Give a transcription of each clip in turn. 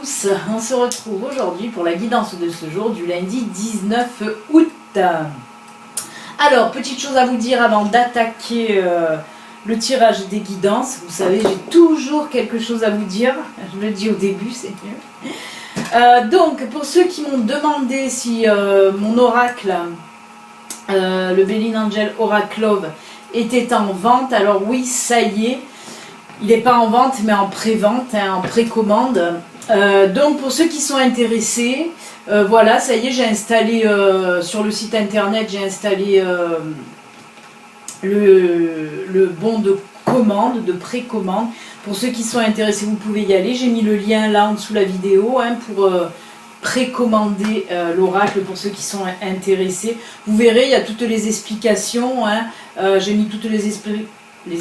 tous, on se retrouve aujourd'hui pour la guidance de ce jour du lundi 19 août. Alors, petite chose à vous dire avant d'attaquer le tirage des guidances. Vous savez, j'ai toujours quelque chose à vous dire, je le dis au début, c'est mieux. Donc, pour ceux qui m'ont demandé si mon oracle, le Béline Angel Oracle Love, était en vente, alors oui, ça y est. Il n'est pas en vente, mais en pré-vente, hein, en précommande. Donc, pour ceux qui sont intéressés, voilà, ça y est, j'ai installé sur le site internet, j'ai installé le bon de commande, de précommande. Pour ceux qui sont intéressés, vous pouvez y aller. J'ai mis le lien là en dessous de la vidéo hein, pour précommander l'oracle pour ceux qui sont intéressés. Vous verrez, il y a toutes les explications. Hein, j'ai mis toutes les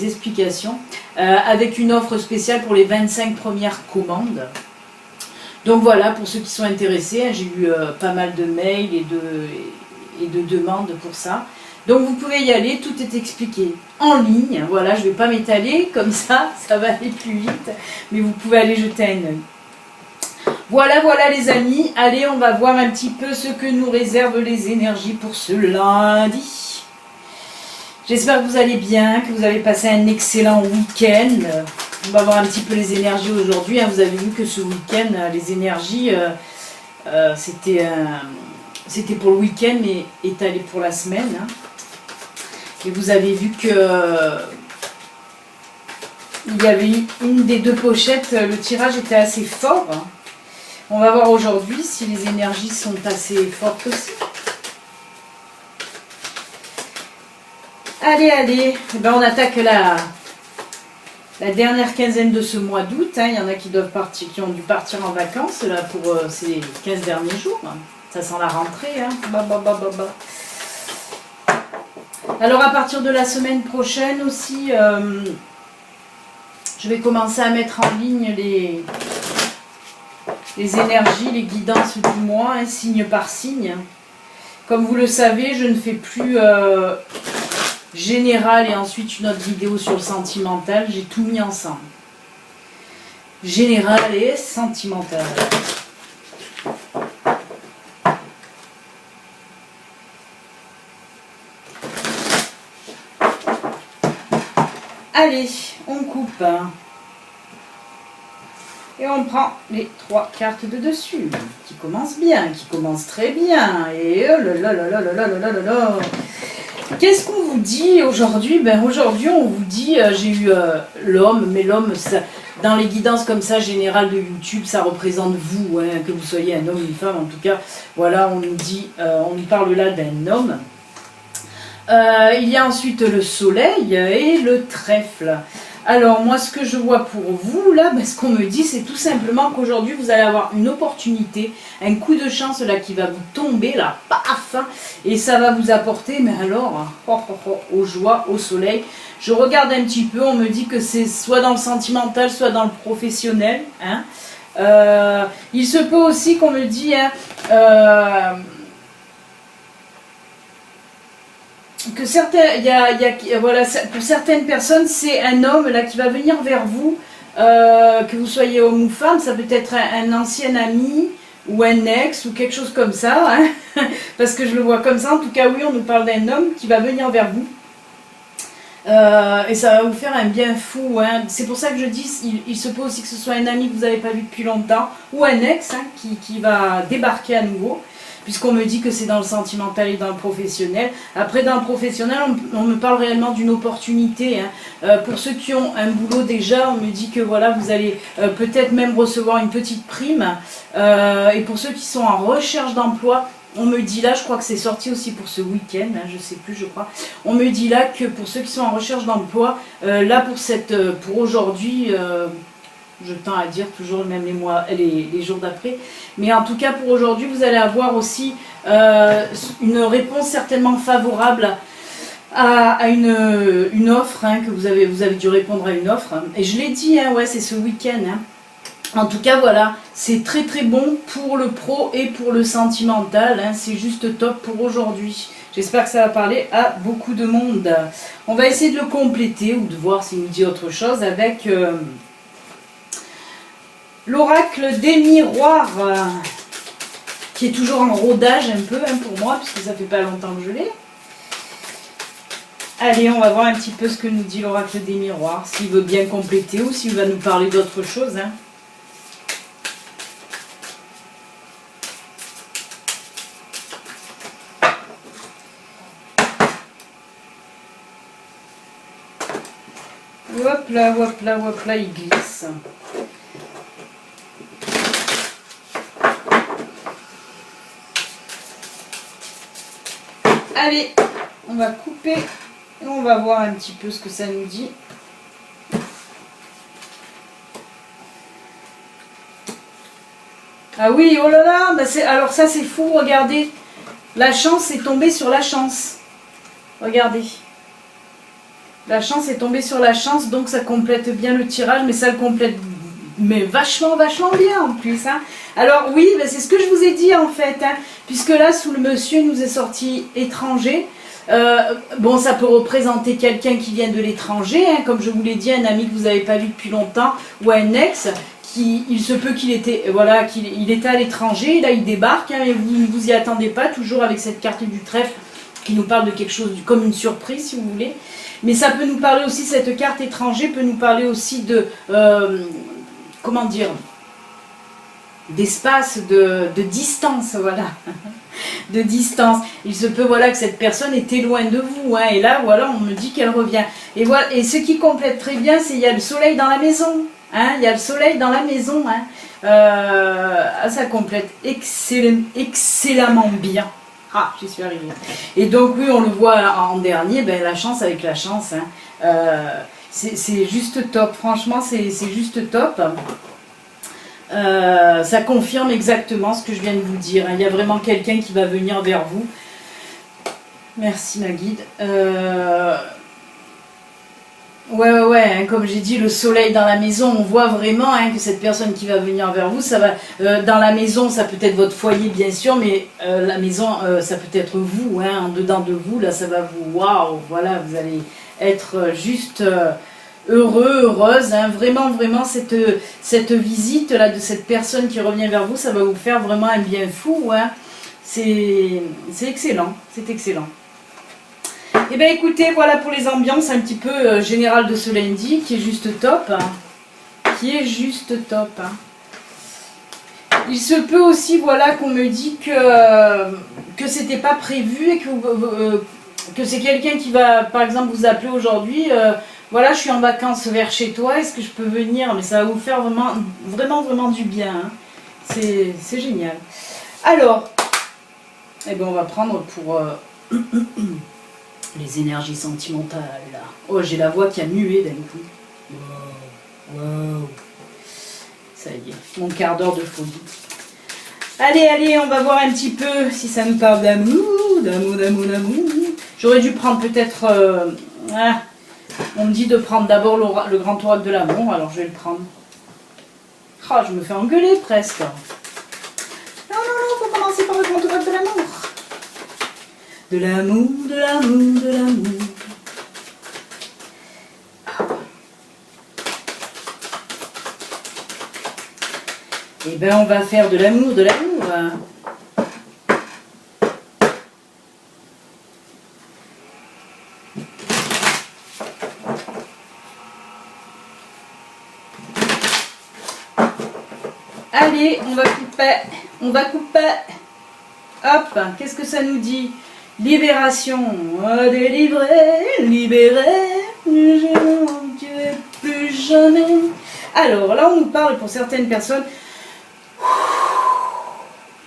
explications avec une offre spéciale pour les 25 premières commandes. Donc voilà, pour ceux qui sont intéressés, hein, j'ai eu pas mal de mails et de demandes pour ça. Donc vous pouvez y aller, tout est expliqué en ligne. Voilà, je ne vais pas m'étaler comme ça va aller plus vite, mais vous pouvez aller jeter un œil. Voilà, voilà les amis, allez, on va voir un petit peu ce que nous réservent les énergies pour ce lundi. J'espère que vous allez bien, que vous avez passé un excellent week-end. On va voir un petit peu les énergies aujourd'hui. Vous avez vu que ce week-end, les énergies, c'était pour le week-end, mais étalé pour la semaine. Et vous avez vu que il y avait une des deux pochettes, le tirage était assez fort. On va voir aujourd'hui si les énergies sont assez fortes aussi. Allez, allez, eh ben, on attaque la dernière quinzaine de ce mois d'août. Il y en a qui doivent partir, qui ont dû partir en vacances là, pour ces 15 derniers jours. Ça sent la rentrée. Alors à partir de la semaine prochaine aussi, je vais commencer à mettre en ligne les énergies, les guidances du mois, hein, signe par signe. Comme vous le savez, je ne fais plus général et ensuite une autre vidéo sur le sentimental. J'ai tout mis ensemble. Général et sentimental. Allez, on coupe. Et on prend les 3 cartes de dessus, qui commencent bien, qui commencent très bien. Et oh là là là là là là là là là. Qu'est-ce qu'on vous dit aujourd'hui? Ben aujourd'hui, on vous dit, j'ai eu l'homme, mais l'homme, dans les guidances comme ça, générales de YouTube, ça représente vous, hein, que vous soyez un homme ou une femme. En tout cas, voilà, on nous dit, on nous parle là d'un homme. Il y a ensuite le soleil et le trèfle. Alors moi ce que je vois pour vous là, ce qu'on me dit c'est tout simplement qu'aujourd'hui vous allez avoir une opportunité, un coup de chance là qui va vous tomber là, paf, et ça va vous apporter, mais alors, aux joies, au soleil. Je regarde un petit peu, on me dit que c'est soit dans le sentimental, soit dans le professionnel. Hein. Il se peut aussi qu'on me dit... que voilà, pour certaines personnes, c'est un homme là qui va venir vers vous, que vous soyez homme ou femme, ça peut être un ancien ami ou un ex ou quelque chose comme ça, hein, parce que je le vois comme ça. En tout cas, oui, on nous parle d'un homme qui va venir vers vous. Et ça va vous faire un bien fou. Hein. C'est pour ça que je dis, il se peut aussi que ce soit un ami que vous n'avez pas vu depuis longtemps, ou un ex hein, qui va débarquer à nouveau. Puisqu'on me dit que c'est dans le sentimental et dans le professionnel. Après, dans le professionnel, on me parle réellement d'une opportunité. Hein. Pour ceux qui ont un boulot déjà, on me dit que voilà, vous allez peut-être même recevoir une petite prime. Et pour ceux qui sont en recherche d'emploi, on me dit là, je crois que c'est sorti aussi pour ce week-end, hein, je sais plus, je crois. On me dit là que pour ceux qui sont en recherche d'emploi, là pour aujourd'hui... je tends à dire toujours même les jours d'après. Mais en tout cas, pour aujourd'hui, vous allez avoir aussi une réponse certainement favorable à une offre, hein, que vous avez dû répondre à une offre. Et je l'ai dit, hein, ouais, c'est ce week-end. Hein. En tout cas, voilà, c'est très très bon pour le pro et pour le sentimental. Hein, c'est juste top pour aujourd'hui. J'espère que ça va parler à beaucoup de monde. On va essayer de le compléter ou de voir s'il nous dit autre chose avec... l'oracle des miroirs, qui est toujours en rodage un peu hein, pour moi, puisque ça fait pas longtemps que je l'ai. Allez, on va voir un petit peu ce que nous dit l'oracle des miroirs, s'il veut bien compléter ou s'il va nous parler d'autre chose. Hein. Hop là, il glisse. Allez, on va couper et on va voir un petit peu ce que ça nous dit. Ah oui, oh là là, bah alors ça c'est fou, regardez. La chance est tombée sur la chance. Regardez. La chance est tombée sur la chance, donc ça complète bien le tirage, mais ça le complète mais vachement bien en plus. Hein. Alors oui, bah c'est ce que je vous ai dit en fait, hein, puisque là, sous le monsieur, il nous est sorti étranger. Bon, ça peut représenter quelqu'un qui vient de l'étranger, hein, comme je vous l'ai dit, un ami que vous n'avez pas vu depuis longtemps, ou un ex, il se peut qu'il était, voilà, qu'il était à l'étranger, et là il débarque, hein, et vous ne vous y attendez pas, toujours avec cette carte du trèfle qui nous parle de quelque chose comme une surprise si vous voulez. Mais ça peut nous parler aussi, cette carte étranger peut nous parler aussi de, comment dire, d'espace, de distance, voilà, de distance. Il se peut, voilà, que cette personne était loin de vous, hein, et là, voilà, on me dit qu'elle revient. Et voilà, et ce qui complète très bien, c'est il y a le soleil dans la maison, hein, il y a le soleil dans la maison, hein. Ça complète excellemment bien. Ah, j'y suis arrivée. Et donc oui, on le voit en dernier, ben, la chance avec la chance. Hein. C'est juste top, franchement, c'est juste top. Ça confirme exactement ce que je viens de vous dire. Hein. Il y a vraiment quelqu'un qui va venir vers vous. Merci ma guide. Ouais, hein, comme j'ai dit, le soleil dans la maison, on voit vraiment hein, que cette personne qui va venir vers vous, ça va dans la maison, ça peut être votre foyer bien sûr, mais la maison, ça peut être vous, hein, en dedans de vous, là ça va vous, waouh, voilà, vous allez être juste heureux, heureuse, hein, vraiment cette visite là de cette personne qui revient vers vous, ça va vous faire vraiment un bien fou, hein. C'est excellent, c'est excellent. Et bien écoutez, voilà pour les ambiances un petit peu générales de ce lundi, qui est juste top. Hein. Qui est juste top. Hein. Il se peut aussi, voilà, qu'on me dit que c'était pas prévu et que c'est quelqu'un qui va, par exemple, vous appeler aujourd'hui. Voilà, je suis en vacances vers chez toi, est-ce que je peux venir? Mais ça va vous faire vraiment du bien. Hein. C'est génial. Alors, eh ben on va prendre pour... les énergies sentimentales. Oh, j'ai la voix qui a mué d'un coup. Wow. Ça y est, mon quart d'heure de folie. Allez, on va voir un petit peu si ça nous parle d'amour. J'aurais dû prendre peut-être... on me dit de prendre d'abord le grand oracle de l'amour, alors je vais le prendre. Oh, je me fais engueuler presque. Non, faut commencer par le grand oracle de l'amour. De l'amour. Eh ben on va faire de l'amour. Allez, on va couper. Hop, qu'est-ce que ça nous dit? Libération, libéré, je plus jamais. Alors là, on nous parle pour certaines personnes,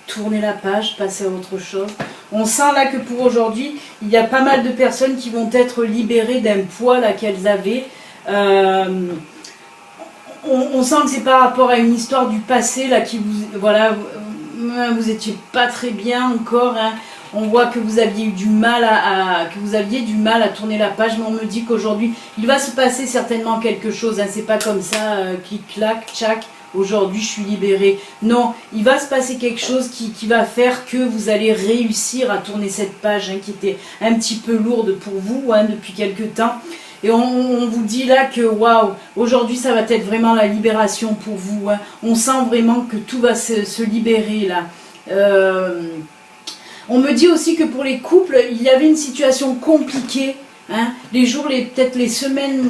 tourner la page, passer à autre chose. On sent là que pour aujourd'hui, il y a pas mal de personnes qui vont être libérées d'un poids là qu'elles avaient. On sent que c'est par rapport à une histoire du passé là qui vous, voilà, vous étiez pas très bien encore. Hein. On voit que vous aviez eu du mal à tourner la page, mais on me dit qu'aujourd'hui, il va se passer certainement quelque chose. Hein. C'est pas comme ça, clic-clac, tchac, aujourd'hui je suis libérée. Non, il va se passer quelque chose qui va faire que vous allez réussir à tourner cette page hein, qui était un petit peu lourde pour vous hein, depuis quelque temps. Et on vous dit là que waouh, aujourd'hui ça va être vraiment la libération pour vous. Hein. On sent vraiment que tout va se libérer là. On me dit aussi que pour les couples, il y avait une situation compliquée. Hein, les jours, peut-être les semaines,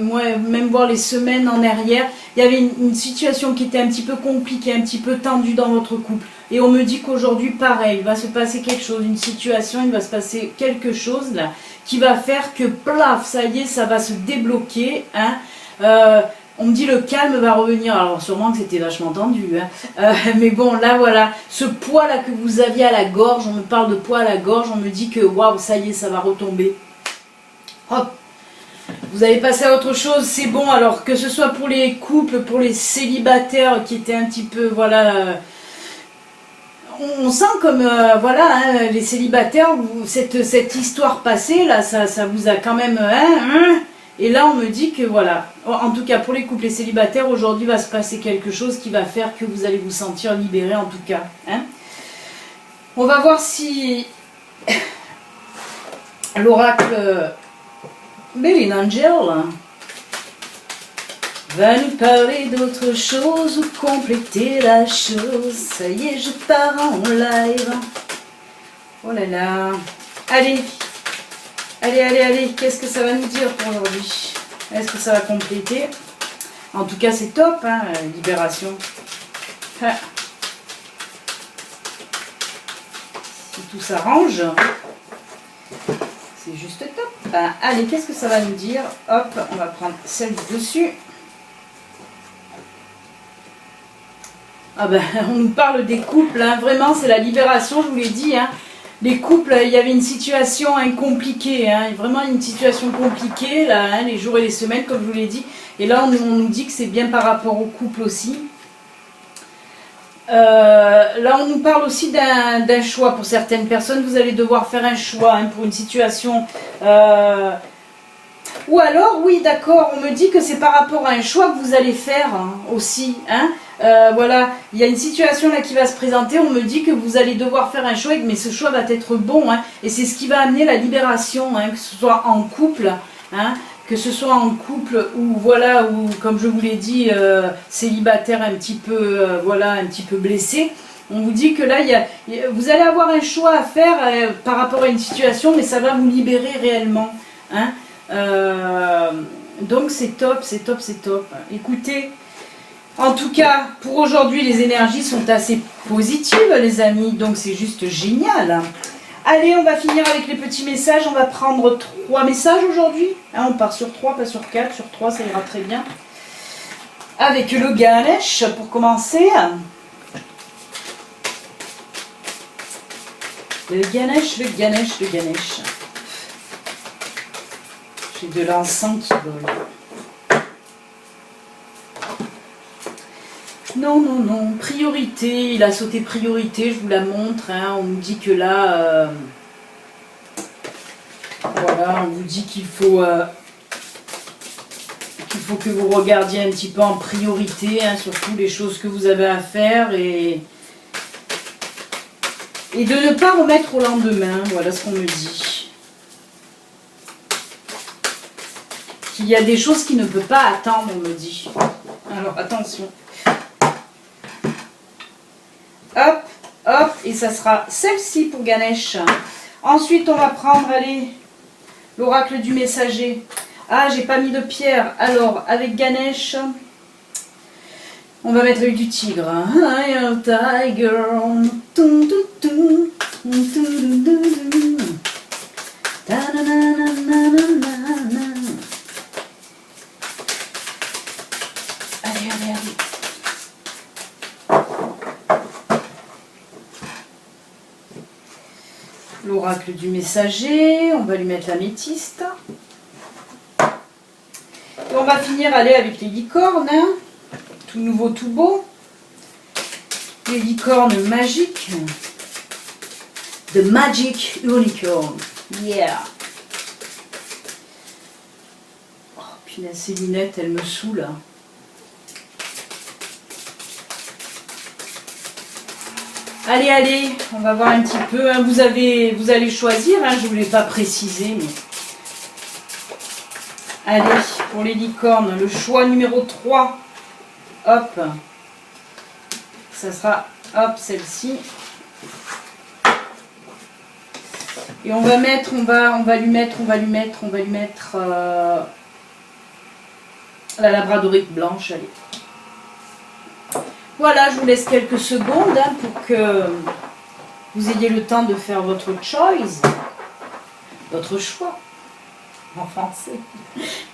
ouais, même voir les semaines en arrière, il y avait une situation qui était un petit peu compliquée, un petit peu tendue dans votre couple. Et on me dit qu'aujourd'hui, pareil, il va se passer quelque chose, une situation, il va se passer quelque chose là, qui va faire que, plaf, ça y est, ça va se débloquer. Hein. On me dit le calme va revenir, alors sûrement que c'était vachement tendu, hein. Mais bon, là voilà, ce poids là que vous aviez à la gorge, on me parle de poids à la gorge, on me dit que waouh, ça y est, ça va retomber. Hop, vous avez passé à autre chose, c'est bon. Alors que ce soit pour les couples, pour les célibataires qui étaient un petit peu, voilà, on sent comme, voilà, hein, les célibataires, cette histoire passée, là, ça vous a quand même, et là on me dit que voilà, en tout cas pour les couples et célibataires, aujourd'hui va se passer quelque chose qui va faire que vous allez vous sentir libérés en tout cas. Hein. On va voir si l'oracle Belin Angel va nous parler d'autre chose ou compléter la chose. Ça y est, je pars en live. Oh là là. Allez. Allez. Qu'est-ce que ça va nous dire pour aujourd'hui? Est-ce que ça va compléter? En tout cas, c'est top, hein, libération. Ah. Si tout s'arrange, c'est juste top. Allez, qu'est-ce que ça va nous dire? Hop, on va prendre celle du dessus. Ah ben, on nous parle des couples, hein. Vraiment, c'est la libération, je vous l'ai dit. Hein. Les couples, il y avait une situation compliquée, hein. Vraiment une situation compliquée, là, hein, les jours et les semaines, comme je vous l'ai dit. Et là, on nous dit que c'est bien par rapport au couple aussi. Là, on nous parle aussi d'un choix. Pour certaines personnes, vous allez devoir faire un choix pour une situation. Ou alors, oui, d'accord, on me dit que c'est par rapport à un choix que vous allez faire aussi. Hein. Voilà, il y a une situation là qui va se présenter. On me dit que vous allez devoir faire un choix, mais ce choix va être bon. Hein, et c'est ce qui va amener la libération, que ce soit en couple. Que ce soit en couple ou voilà, ou comme je vous l'ai dit, célibataire un petit peu, voilà, un petit peu blessé. On vous dit que là, vous allez avoir un choix à faire par rapport à une situation, mais ça va vous libérer réellement. Hein. Donc c'est top, c'est top, c'est top. Écoutez, en tout cas, pour aujourd'hui, les énergies sont assez positives, les amis. Donc c'est juste génial. Allez, on va finir avec les petits messages. On va prendre 3 messages aujourd'hui. Hein, on part sur 3, pas sur 4. Sur 3, ça ira très bien. Avec le Ganesh pour commencer. Le Ganesh. J'ai de l'encens qui vole. Non, priorité, il a sauté priorité, je vous la montre, hein. On nous dit que là, voilà, on vous dit qu'il faut que vous regardiez un petit peu en priorité, hein, surtout les choses que vous avez à faire et de ne pas remettre au lendemain, voilà ce qu'on me dit. Qu'il y a des choses qui ne peuvent pas attendre, on me dit. Alors attention. Hop, et ça sera celle-ci pour Ganesh. Ensuite, on va prendre, allez, l'oracle du messager. Ah, j'ai pas mis de pierre. Alors, avec Ganesh, on va mettre l'œil du tigre. I am tiger. Allez. L'oracle du messager, on va lui mettre l'améthyste. Et on va finir avec les licornes, hein. Tout nouveau, tout beau. Les licornes magiques. The Magic Unicorn. Yeah. Oh punaise, ces lunettes, elles me saoulent. Allez, on va voir un petit peu. Hein. Vous allez choisir, hein, je ne vous l'ai pas précisé, mais Allez, pour les licornes, le choix numéro 3. Hop. Ça sera, hop, celle-ci. Et on va mettre, on va lui mettre la labradorite blanche, allez. Voilà, je vous laisse quelques secondes hein, pour que vous ayez le temps de faire votre choice, votre choix en français.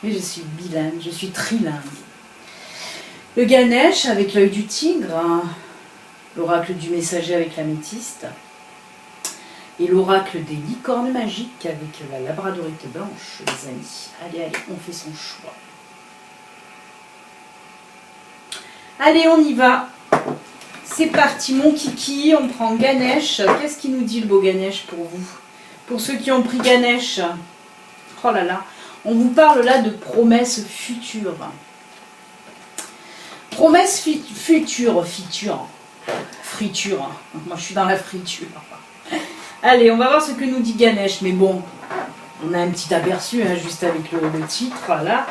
Mais je suis bilingue, je suis trilingue. Le Ganesh avec l'œil du tigre, hein, l'oracle du messager avec l'améthyste et l'oracle des licornes magiques avec la labradorite blanche, les amis. Allez, allez, on fait son choix. Allez, on y va. C'est parti, mon kiki. On prend Ganesh. Qu'est-ce qu'il nous dit le beau Ganesh pour vous? Pour ceux qui ont pris Ganesh. Oh là là. On vous parle là de promesses futures. Promesses futures. Friture. Moi, je suis dans la friture. Allez, on va voir ce que nous dit Ganesh. Mais bon, on a un petit aperçu hein, juste avec le titre. Là.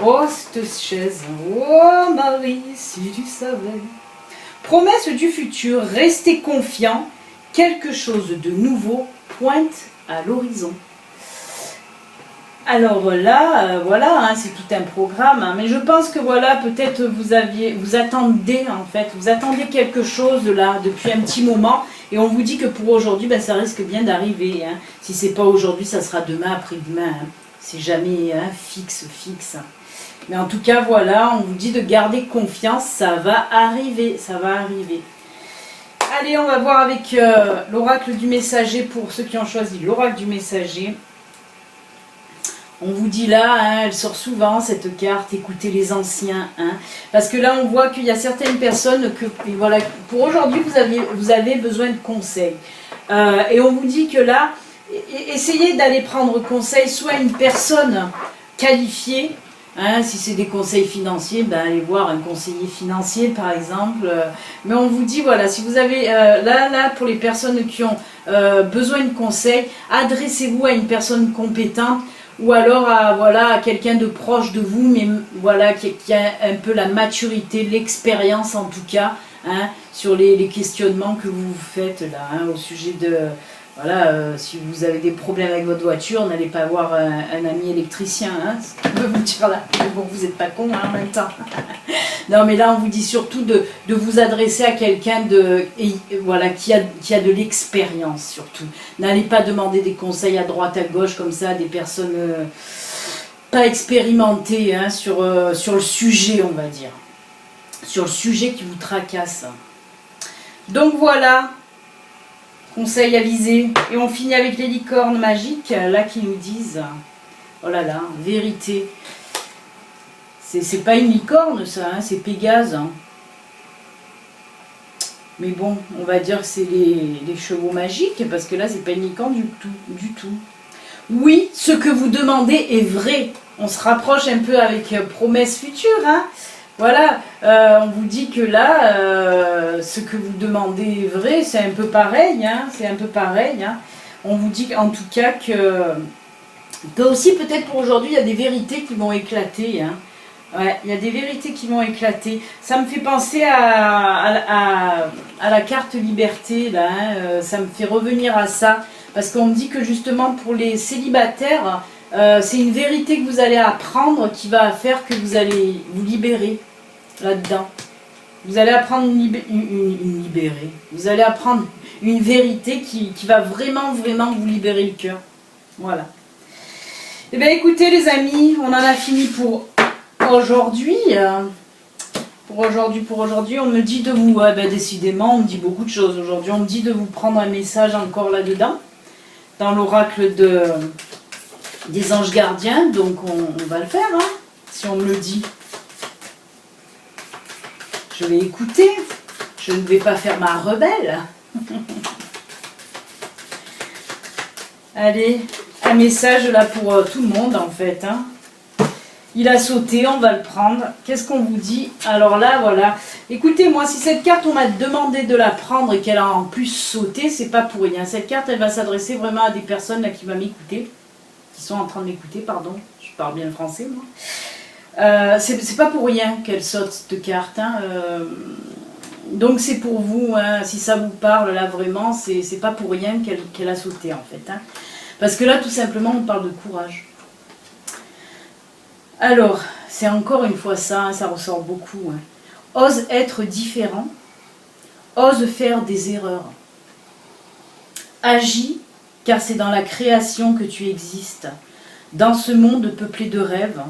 Oh, cette chaise. Oh, Marie, si tu savais. Promesse du futur, restez confiant. Quelque chose de nouveau pointe à l'horizon. Alors là, voilà, hein, c'est tout un programme. Hein, mais je pense que voilà, peut-être vous attendez en fait, vous attendez quelque chose là depuis un petit moment. Et on vous dit que pour aujourd'hui, ben, ça risque bien d'arriver. Hein. Si c'est pas aujourd'hui, ça sera demain, après-demain. Hein. C'est jamais hein, fixe. Mais en tout cas, voilà, on vous dit de garder confiance, ça va arriver, ça va arriver. Allez, on va voir avec l'oracle du messager pour ceux qui ont choisi l'oracle du messager. On vous dit là, hein, elle sort souvent cette carte, écoutez les anciens. Hein, parce que là, on voit qu'il y a certaines personnes que, voilà, pour aujourd'hui, vous avez besoin de conseils. Et on vous dit que là, essayez d'aller prendre conseil, soit une personne qualifiée, hein, si c'est des conseils financiers, ben allez voir un conseiller financier par exemple. Mais on vous dit, voilà, si vous avez, là, pour les personnes qui ont besoin de conseils, adressez-vous à une personne compétente, ou alors à quelqu'un de proche de vous, mais voilà, qui a un peu la maturité, l'expérience en tout cas, hein, sur les questionnements que vous faites là, hein, au sujet de... Voilà, si vous avez des problèmes avec votre voiture, n'allez pas voir un ami électricien, hein, ce que je peux vous dire là. Mais bon, vous n'êtes pas con hein, en même temps. Non, mais là, on vous dit surtout de vous adresser à quelqu'un voilà, qui a de l'expérience surtout. N'allez pas demander des conseils à droite, à gauche, comme ça, à des personnes pas expérimentées hein, sur le sujet, on va dire. Sur le sujet qui vous tracasse. Donc voilà. Conseil avisé. Et on finit avec les licornes magiques, là, qui nous disent, oh là là, vérité. C'est pas une licorne, ça, hein, c'est Pégase. Hein. Mais bon, on va dire que c'est les chevaux magiques, parce que là, c'est pas une licorne du tout. Oui, ce que vous demandez est vrai. On se rapproche un peu avec promesse future, hein. Voilà, on vous dit que là, ce que vous demandez est vrai, c'est un peu pareil, hein, hein. On vous dit en tout cas que aussi peut-être pour aujourd'hui, il y a des vérités qui vont éclater, hein. Ouais, il y a des vérités qui vont éclater. Ça me fait penser à la carte liberté, là, hein, ça me fait revenir à ça, parce qu'on me dit que justement pour les célibataires, c'est une vérité que vous allez apprendre qui va faire que vous allez vous libérer. Là-dedans, vous allez apprendre vous allez apprendre une vérité qui va vraiment vous libérer le cœur. Voilà. Eh bien écoutez les amis, on en a fini pour aujourd'hui. Pour aujourd'hui, on me dit de vous, décidément, on me dit beaucoup de choses aujourd'hui. On me dit de vous prendre un message encore là-dedans, dans l'oracle des anges gardiens. Donc on va le faire, hein, si on me le dit. Je vais écouter, je ne vais pas faire ma rebelle. Allez, un message là pour tout le monde en fait. Hein. Il a sauté, on va le prendre. Qu'est-ce qu'on vous dit? Alors là, voilà. Écoutez, moi, si cette carte, on m'a demandé de la prendre et qu'elle a en plus sauté, c'est pas pour rien. Cette carte, elle va s'adresser vraiment à des personnes là qui vont m'écouter, qui sont en train de m'écouter, pardon. Je parle bien le français, moi. C'est pas pour rien qu'elle saute cette carte. Hein, donc c'est pour vous, hein, si ça vous parle là vraiment, c'est pas pour rien qu'elle a sauté en fait. Hein. Parce que là tout simplement on parle de courage. Alors, c'est encore une fois ça, hein, ça ressort beaucoup. Hein. Ose être différent, ose faire des erreurs. Agis, car c'est dans la création que tu existes, dans ce monde peuplé de rêves,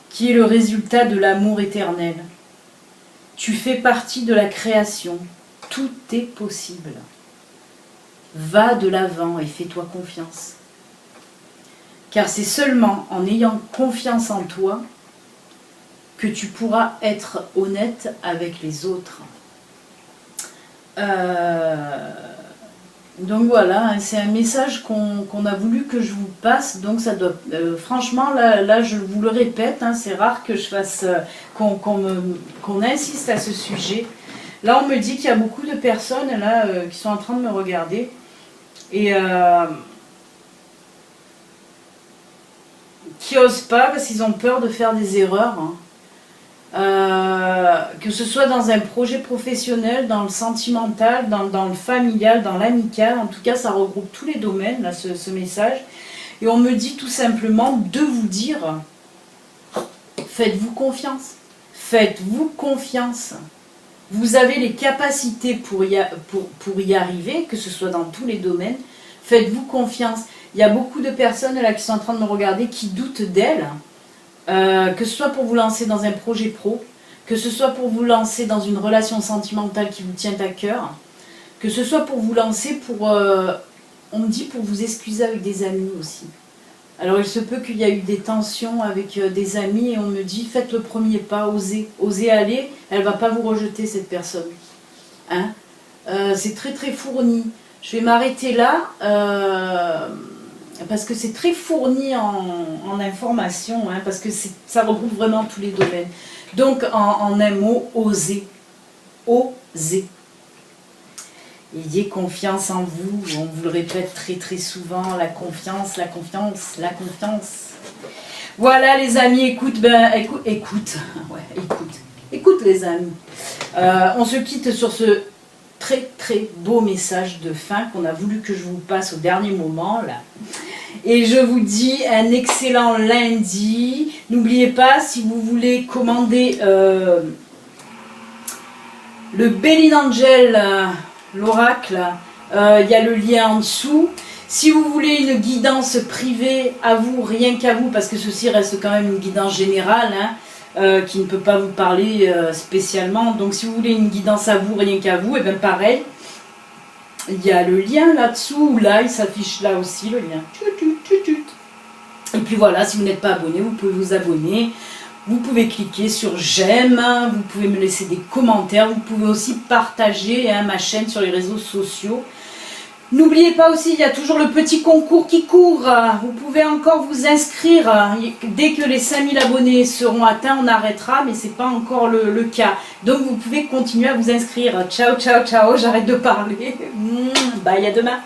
qui est le résultat de l'amour éternel. Tu fais partie de la création, tout est possible. Va de l'avant et fais-toi confiance. Car c'est seulement en ayant confiance en toi que tu pourras être honnête avec les autres. Donc voilà, c'est un message qu'on a voulu que je vous passe. Donc ça doit, franchement, là je vous le répète, hein, c'est rare que je fasse, qu'on insiste à ce sujet. Là on me dit qu'il y a beaucoup de personnes là qui sont en train de me regarder et qui n'osent pas parce qu'ils ont peur de faire des erreurs. Hein. Que ce soit dans un projet professionnel, dans le sentimental, dans le familial, dans l'amical, en tout cas ça regroupe tous les domaines, là, ce message. Et on me dit tout simplement de vous dire, faites-vous confiance. Faites-vous confiance. Vous avez les capacités pour y arriver, que ce soit dans tous les domaines. Faites-vous confiance. Il y a beaucoup de personnes là qui sont en train de me regarder, qui doutent d'elles. Que ce soit pour vous lancer dans un projet pro, que ce soit pour vous lancer dans une relation sentimentale qui vous tient à cœur, que ce soit pour vous lancer on me dit pour vous excuser avec des amis aussi. Alors il se peut qu'il y a eu des tensions avec des amis et on me dit faites le premier pas, osez aller, elle ne va pas vous rejeter cette personne. Hein, c'est très très fourni. Je vais m'arrêter là. Parce que c'est très fourni en informations, hein, parce que ça regroupe vraiment tous les domaines. Donc, en un mot, osez. Osez. Ayez confiance en vous. On vous le répète très très souvent, la confiance, la confiance, la confiance. Voilà les amis, écoute. Écoute les amis. On se quitte sur ce très très beau message de fin qu'on a voulu que je vous passe au dernier moment là. Et je vous dis un excellent lundi. N'oubliez pas, si vous voulez commander le Belin Angel, l'oracle, il y a le lien en dessous. Si vous voulez une guidance privée à vous, rien qu'à vous, parce que ceci reste quand même une guidance générale, hein, qui ne peut pas vous parler spécialement. Donc si vous voulez une guidance à vous, rien qu'à vous, et bien pareil, il y a le lien là-dessous, là il s'affiche là aussi le lien. Et puis voilà, si vous n'êtes pas abonné, vous pouvez vous abonner. Vous pouvez cliquer sur j'aime, vous pouvez me laisser des commentaires, vous pouvez aussi partager hein, ma chaîne sur les réseaux sociaux. N'oubliez pas aussi, il y a toujours le petit concours qui court. Vous pouvez encore vous inscrire. Dès que les 5000 abonnés seront atteints, on arrêtera, mais ce n'est pas encore le cas. Donc vous pouvez continuer à vous inscrire. Ciao, ciao, ciao, j'arrête de parler. Bye, à demain.